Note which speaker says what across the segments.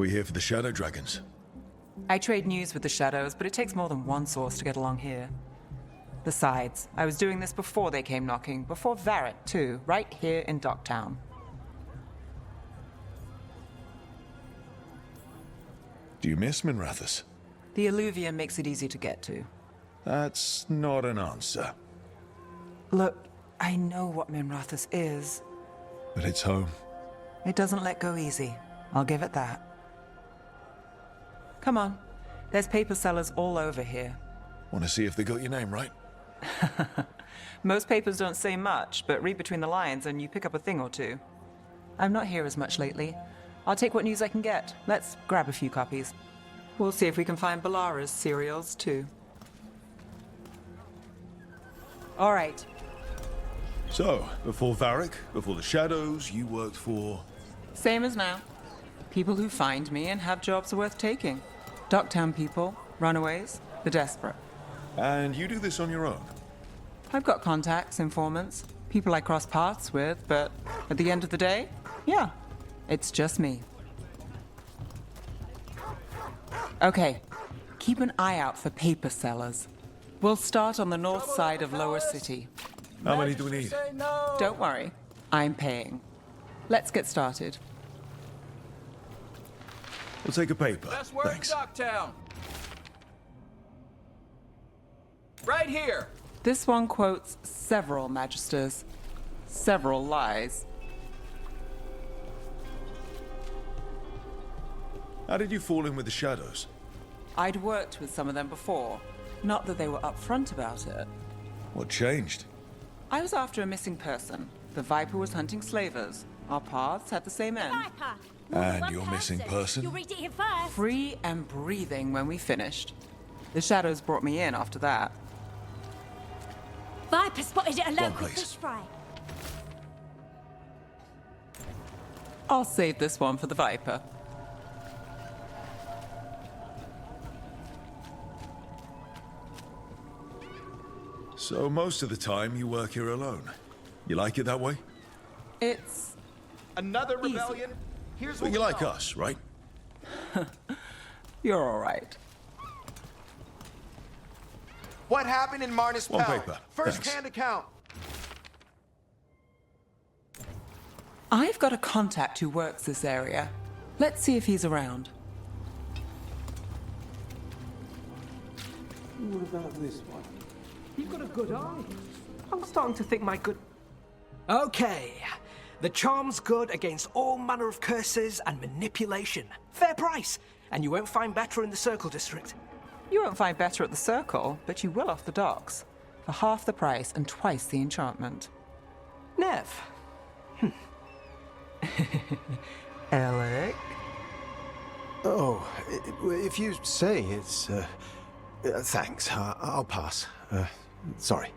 Speaker 1: Are we here for the Shadow Dragons?
Speaker 2: I trade news with the Shadows, but it takes more than one source to get along here. Besides, I was doing this before they came knocking, before Varret, too, right here in Docktown.
Speaker 1: Do you miss Minrathous?
Speaker 2: The Alluvia makes it easy to get to.
Speaker 1: That's not an answer.
Speaker 2: Look, I know what Minrathous is.
Speaker 1: But it's home.
Speaker 2: It doesn't let go easy. I'll give it that. Come on. There's paper sellers all over here.
Speaker 1: Want to see if they got your name right?
Speaker 2: Most papers don't say much, but read between the lines and you pick up a thing or two. I'm not here as much lately. I'll take what news I can get. Let's grab a few copies. We'll see if we can find Balara's serials, too. All right.
Speaker 1: So, before Varric, before the Shadows, you worked for...
Speaker 2: Same as now. People who find me and have jobs worth taking. Docktown people, runaways, the desperate.
Speaker 1: And you do this on your own?
Speaker 2: I've got contacts, informants, people I cross paths with, but at the end of the day, yeah, it's just me. Okay, keep an eye out for paper sellers. We'll start on the north side of Lower City.
Speaker 1: How many do we need?
Speaker 2: Don't worry, I'm paying. Let's get started.
Speaker 1: We'll take a paper.
Speaker 3: Best word in
Speaker 1: Thanks.
Speaker 3: Docktown. Right here.
Speaker 2: This one quotes several magisters, several lies.
Speaker 1: How did you fall in with the Shadows?
Speaker 2: I'd worked with some of them before. Not that they were upfront about it.
Speaker 1: What changed?
Speaker 2: I was after a missing person. The Viper was hunting slavers. Our paths had the same end.
Speaker 4: Viper.
Speaker 1: And
Speaker 4: One
Speaker 1: your missing person?
Speaker 4: You'll read it here first.
Speaker 2: Free and breathing when we finished. The Shadows brought me in after that.
Speaker 4: Viper spotted at a
Speaker 1: Go on,
Speaker 4: local
Speaker 1: please.
Speaker 4: fish fry.
Speaker 2: I'll save this one for the Viper.
Speaker 1: So most of the time you work here alone. You like it that way?
Speaker 2: It's
Speaker 5: Another
Speaker 2: Easy.
Speaker 5: rebellion? Here's
Speaker 1: But
Speaker 5: what
Speaker 1: you
Speaker 5: we
Speaker 1: like
Speaker 5: know.
Speaker 1: us, right?
Speaker 2: You're all right.
Speaker 5: What happened in Marnus
Speaker 1: One
Speaker 5: Pell?
Speaker 1: paper.
Speaker 5: First-hand account.
Speaker 2: I've got a contact who works this area. Let's see if he's around.
Speaker 6: What about this one? You've got a good eye. I'm starting to think my good... Okay. The charm's good against all manner of curses and manipulation. Fair price. And you won't find better in the Circle District.
Speaker 2: You won't find better at the Circle, but you will off the docks. For half the price and twice the enchantment.
Speaker 6: Neve.
Speaker 2: Alec?
Speaker 7: Oh, if you say it's... thanks. I'll pass. Sorry.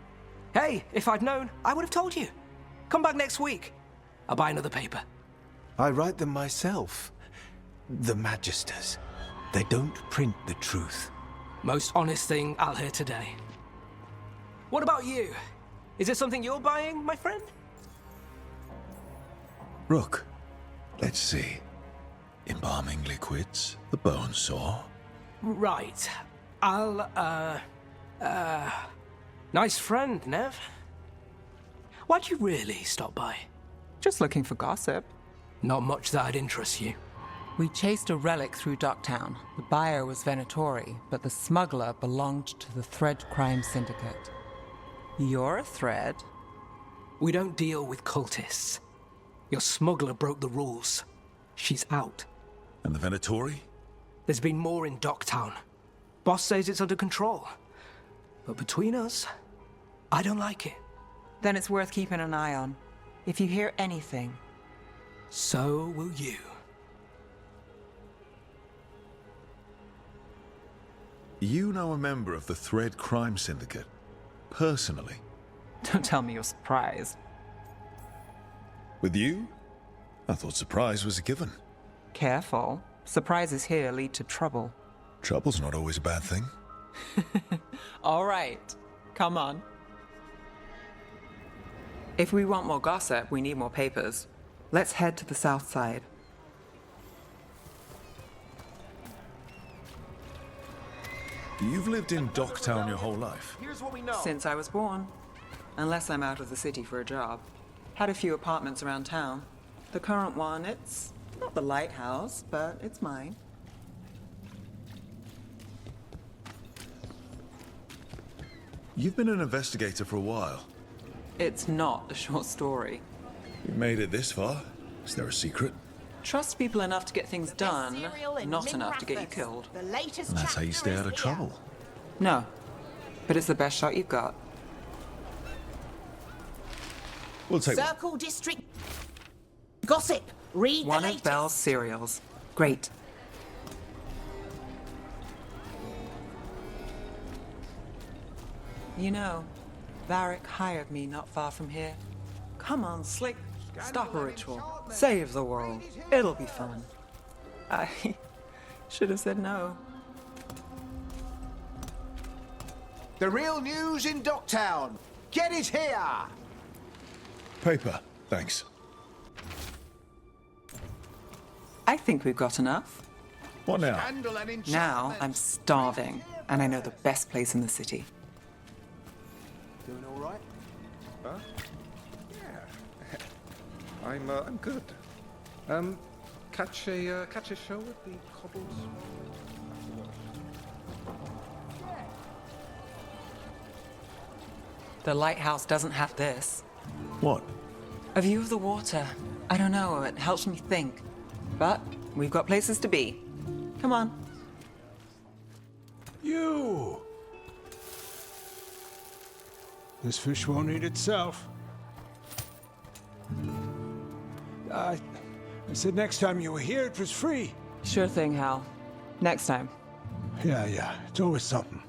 Speaker 6: Hey, if I'd known, I would have told you. Come back next week. I'll buy another paper.
Speaker 7: I write them myself. The Magisters. They don't print the truth.
Speaker 6: Most honest thing I'll hear today. What about you? Is it something you're buying, my friend?
Speaker 1: Rook. Let's see. Embalming liquids, the bone saw.
Speaker 6: Right. I'll, nice friend, Neve. Why'd you really stop by?
Speaker 2: Just looking for gossip.
Speaker 6: Not much that'd interest you.
Speaker 2: We chased a relic through Docktown. The buyer was Venatori, but the smuggler belonged to the Thread Crime Syndicate. You're a Thread?
Speaker 6: We don't deal with cultists. Your smuggler broke the rules. She's out.
Speaker 1: And the Venatori?
Speaker 6: There's been more in Docktown. Boss says it's under control. But between us, I don't like it.
Speaker 2: Then it's worth keeping an eye on. If you hear anything.
Speaker 6: So will you.
Speaker 1: You know a member of the Thread Crime Syndicate? Personally?
Speaker 2: Don't tell me you're surprised.
Speaker 1: With you? I thought surprise was a given.
Speaker 2: Careful. Surprises here lead to trouble.
Speaker 1: Trouble's not always a bad thing.
Speaker 2: All right. Come on. If we want more gossip, we need more papers. Let's head to the south side.
Speaker 1: You've lived in Docktown your whole life.
Speaker 5: Here's what we know.
Speaker 2: Since I was born. Unless I'm out of the city for a job. Had a few apartments around town. The current one, it's not the lighthouse, but it's mine.
Speaker 1: You've been an investigator for a while.
Speaker 2: It's not a short story.
Speaker 1: You made it this far. Is there a secret?
Speaker 2: Trust people enough to get things done,
Speaker 4: Cereal and
Speaker 2: not enough to get you
Speaker 4: Minrathous.
Speaker 2: killed.
Speaker 4: The latest
Speaker 1: And that's how you
Speaker 4: chapter
Speaker 1: stay
Speaker 4: is
Speaker 1: out of
Speaker 4: here.
Speaker 1: trouble.
Speaker 2: No, but it's the best shot you've got.
Speaker 1: We'll take one.
Speaker 4: Circle District Gossip. Read
Speaker 2: One
Speaker 4: the
Speaker 2: of
Speaker 4: latest.
Speaker 2: Belle's cereals. Great. You know, Varric hired me not far from here. Come on, Slick. Stop a ritual. Save the world. It'll be fun. I should have said no.
Speaker 5: The real news in Docktown. Get it here.
Speaker 1: Paper, thanks.
Speaker 2: I think we've got enough.
Speaker 1: What now?
Speaker 5: Scandal and enchantment.
Speaker 2: Now I'm starving, and I know the best place in the city.
Speaker 5: Doing all right?
Speaker 8: Yeah. I'm good. Catch a show at the cobbles.
Speaker 2: The lighthouse doesn't have this.
Speaker 1: What?
Speaker 2: A view of the water. I don't know, it helps me think. But we've got places to be. Come on.
Speaker 9: You! This fish won't eat itself. I said next time you were here, it was free.
Speaker 2: Sure thing, Hal. Next time.
Speaker 9: Yeah, it's always something.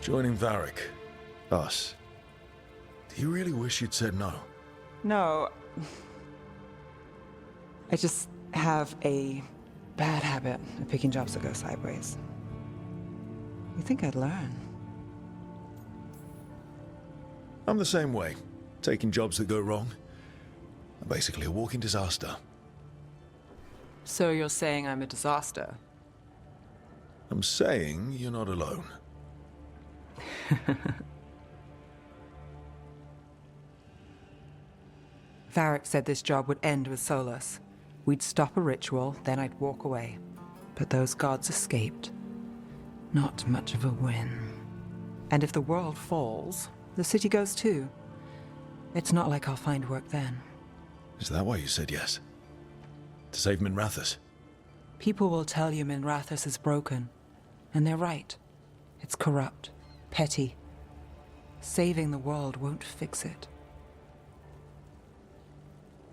Speaker 1: Joining Varric. Us. Do you really wish you'd said no?
Speaker 2: No. I just have a bad habit of picking jobs that go sideways. You think I'd learn?
Speaker 1: I'm the same way. Taking jobs that go wrong. I'm basically a walking disaster.
Speaker 2: So you're saying I'm a disaster?
Speaker 1: I'm saying you're not alone.
Speaker 2: Varric said this job would end with Solus. We'd stop a ritual, then I'd walk away. But those gods escaped. Not much of a win. And if the world falls, the city goes too. It's not like I'll find work then.
Speaker 1: Is that why you said yes? To save Minrathous?
Speaker 2: People will tell you Minrathous is broken. And they're right. It's corrupt, petty. Saving the world won't fix it.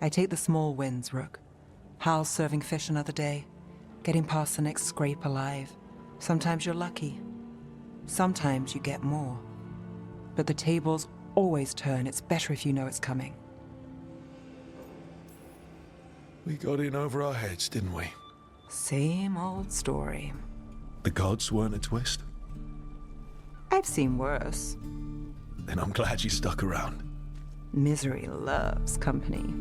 Speaker 2: I take the small wins, Rook. Hal's serving fish another day. Getting past the next scrape alive. Sometimes you're lucky. Sometimes you get more. But the tables always turn. It's better if you know it's coming.
Speaker 1: We got in over our heads, didn't we?
Speaker 2: Same old story.
Speaker 1: The gods weren't a twist?
Speaker 2: I've seen worse.
Speaker 1: Then I'm glad you stuck around.
Speaker 2: Misery loves company.